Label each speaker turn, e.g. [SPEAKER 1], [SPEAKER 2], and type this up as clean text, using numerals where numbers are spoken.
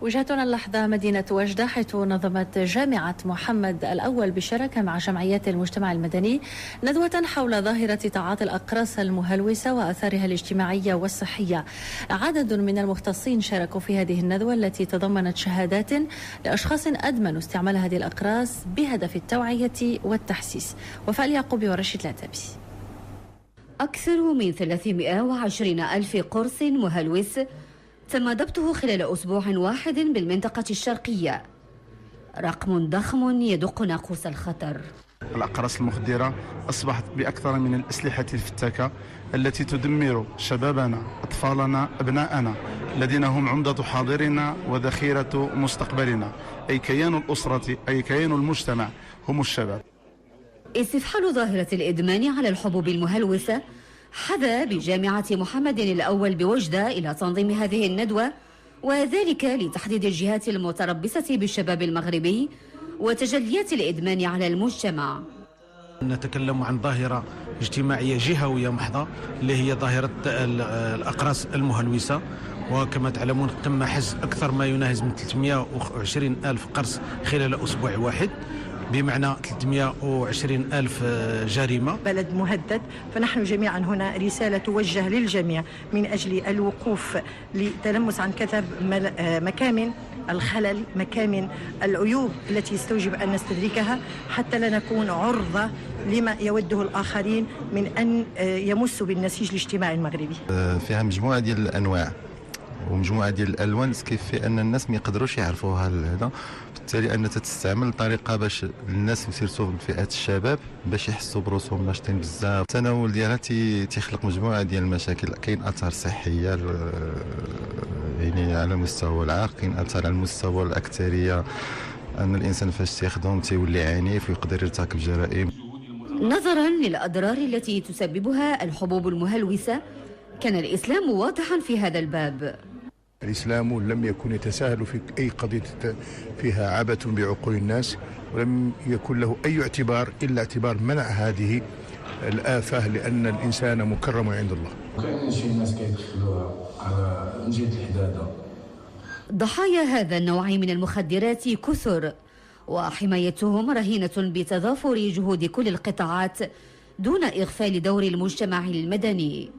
[SPEAKER 1] وجهتنا اللحظة مدينة وجدة، حيث نظمت جامعة محمد الأول بالشراكة مع جمعيات المجتمع المدني ندوة حول ظاهرة تعاطي الأقراص المهلوسة وآثارها الاجتماعية والصحية. عدد من المختصين شاركوا في هذه الندوة التي تضمنت شهادات لأشخاص أدمنوا استعمال هذه الأقراص بهدف التوعية والتحسيس. وفاء اليعقوبي ورشيد العتابي.
[SPEAKER 2] أكثر من 320 ألف قرص مهلوس تم ضبطه خلال أسبوع واحد بالمنطقة الشرقية، رقم ضخم يدق ناقوس الخطر.
[SPEAKER 3] الأقراص المخدرة أصبحت بأكثر من الأسلحة الفتاكة التي تدمر شبابنا، أطفالنا، أبناءنا الذين هم عمدة حاضرنا وذخيرة مستقبلنا، أي كيان الأسرة، أي كيان المجتمع هم الشباب.
[SPEAKER 2] استفحال ظاهرة الإدمان على الحبوب المهلوسة حذا بجامعة محمد الأول بوجدة إلى تنظيم هذه الندوة، وذلك لتحديد الجهات المتربصة بالشباب المغربي وتجليات الإدمان على المجتمع.
[SPEAKER 4] نتكلم عن ظاهرة اجتماعية جهوية محضة اللي هي ظاهرة الأقراص المهلوسة، وكما تعلمون تم حجز أكثر ما يناهز من 320 ألف قرص خلال أسبوع واحد، بمعنى 320 ألف جريمة.
[SPEAKER 5] بلد مهدد، فنحن جميعا هنا رسالة توجه للجميع من أجل الوقوف لتلمس عن كثب مكامن الخلل، مكامن العيوب التي يستوجب أن نستدركها حتى لا نكون عرضة لما يوده الآخرين من أن يمسوا بالنسيج الاجتماعي المغربي.
[SPEAKER 6] فيها مجموعة ديال الأنواع ومجموعة ديال الألوان كيف أن الناس ما يقدروش يعرفوها هذا، بالتالي أنها تستعمل طريقة باش الناس وسيرتو فئات الشباب باش يحسوا بروسهم ناشطين بزاف. التناول ديالها تيخلق مجموعة ديال المشاكل، كاين آثار صحية يعني على مستوى العقل، كاين آثار على المستوى الأكثرية، أن الإنسان فاش تيخدم تيولي عنيف ويقدر يرتكب جرائم.
[SPEAKER 2] نظرا للأضرار التي تسببها الحبوب المهلوسة، كان الإسلام واضحا في هذا الباب.
[SPEAKER 7] الإسلام لم يكن يتساهل في أي قضية فيها عبث بعقول الناس، ولم يكن له أي اعتبار إلا اعتبار منع هذه الآفة، لأن الإنسان مكرم عند الله.
[SPEAKER 8] كاين شي ناس كيدخلوها على جهة الحدادة.
[SPEAKER 2] ضحايا هذا النوع من المخدرات كثر، وحمايتهم رهينة بتضافر جهود كل القطاعات دون إغفال دور المجتمع المدني.